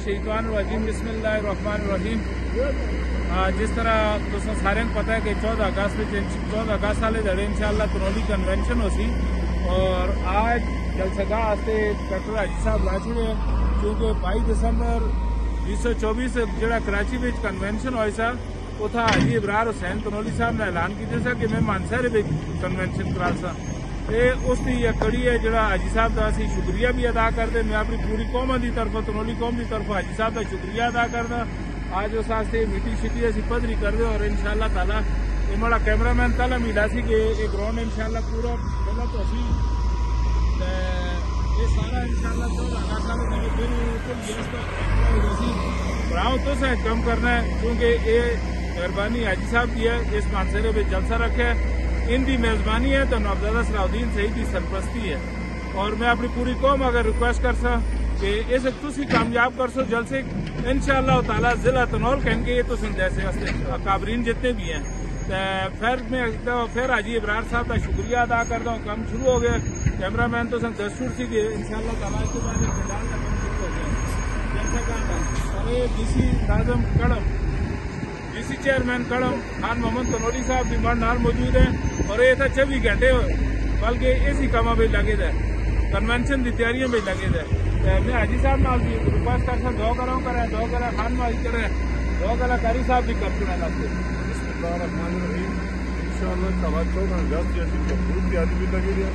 मिनश्शैतानिर्रजीम बिस्मिल्लाहिर्रहमानिर्रहीम। जिस तरह तुसें सारें को पता है कि 14 अगस्त वाले दिन इंशाअल्लाह तनोली कन्वेंशन हो सी और आज जलसगाह आस्ते डॉक्टर हाजी साहब ला छुड़े क्योंकि 22 दिसंबर 2024 जो कराची में कन्वेंशन हुआ सा उथा हाजी इब्रार हुसैन तनोली साहब ने ऐलान किया कि मैं मानसरे में कन्वेंशन करा सा उसकी यह कड़ी है जो हाजी साहब का असी शुक्रिया भी अदा करते। मैं अपनी पूरी कौम की तरफ तनोली कौम की तरफ हाजी साहब का शुक्रिया अदा करदा। आज उस वास्ते मीटिंग शीटी असी पधरी कर दे और इंशाअल्लाह ताला ये माड़ा कैमरामैन कल मिला सी कि ये ग्राउंड इंशाअल्लाह पूरा गलत हो सी ये सारा इंशाअल्लाह तो तो से कम करना है क्योंकि ये मेहरबानी हाजी साहब की है। इस मानसरे में जलसा रखे इनकी मेजबानी है तो नौबजादा सलाउद्दीन सईद की सरपरस्ती है और मैं अपनी पूरी कौम अगर रिक्वेस्ट कर सा कि इस तुसी कामयाब कर सो जलसे इंशाअल्लाह ताला जिला तनौल कहेंगे ये तो जैसे काबरीन जितने भी हैं फिर हाजी इब्रार साहब का शुक्रिया अदा करता हूँ। काम शुरू हो गया कैमरामैन तो दस्तूर सी गए इंशाअल्लाह ताला इसके बाद फिलहाल का काम शुरू हो गया जलसा का और ये डीसी नाज़म कड़म डीसी चेयरमैन कड़म खान मोहम्मद तनोली साहब भी हमारे नाल मौजूद हैं और ये 24 घंटे बल्कि इसी कामों में लगे थे कन्वेंशन की तैयारियों में लगे थे। मैं हाजी साहब नाल भी रिक्वेस्ट कर दो करो करें दो करें खान माजी करें दो करें कारी साहब भी कर चुना लगते इंशाअल्लाह 14 अगस्त जैसी खूब तैयारी भी लगी है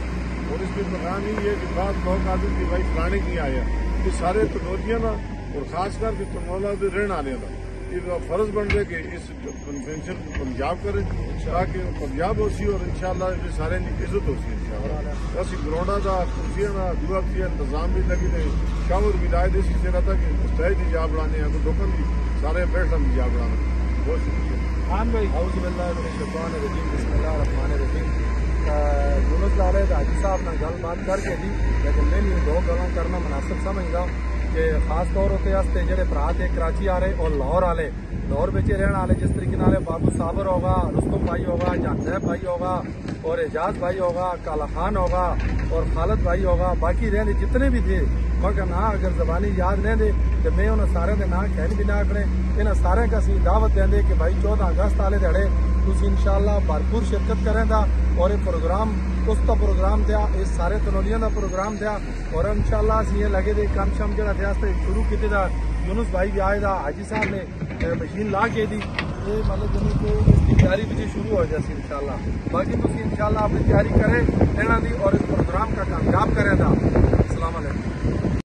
और इसमें प्रोग्राम ही है कि बात लोग आदमी की भाई फलाने की आया ये सारे तनोलियां ना और खास करके तनौला भी रहने आने का ये फर्ज बन रहे कि इस कन्वेंशन को पंजाब करें ताकि पंजाब हो सी और इंशाअल्लाह ये सारे की इज्जत हो सी इंशाअल्लाह असि ग्राउंडा का कुर्सियां का दुआ की इंतजाम भी लगी रहे शावर विलायत इसी से रहता कि स्टेज की जा बढ़ाने हैं तो लोगों की सारे बैठन की जा बढ़ाना बहुत शुक्रिया। खान भाई यूनुस लाले हाजी साहब ने गल बात करके दी लेकिन मैं दो गल्लां करना मुनासिब समझदा कि खास तौर पर जो भरा थे कराची आ रहे और लाहौर आले लाहौर में रहने वाले जिस तरीके नाले बाबू साबर होगा रुस्तम भाई होगा जानजैब भाई होगा और एजाज भाई होगा काला खान होगा और खालिद भाई होगा बाकी रहने जितने भी थे मगर ना अगर जबानी याद नहीं दे तो मैं उन्हें सारे के ना कहन भी ना अपने इन्हें सारे का असी दावत देंगे कि भाई 14 अगस्त वाले दिहाड़े तुम इंशाअल्लाह भरपूर शिरकत करें और ये प्रोग्राम उस तो प्रोग्राम दिया इस सारे तनोलियों का प्रोग्राम दिया और इंशाअल्लाह असी ये लगे थे काम शाम जो शुरू किए यूनुस भाई भी आए हाजी साहब ने मशीन ला के दी ये मतलब इसकी तैयारी भी शुरू हो जाए इंशाअल्लाह। बाकी तुम इंशाअल्लाह अपनी तैयारी करें रहना दी और इस प्रोग्राम का कामयाब करें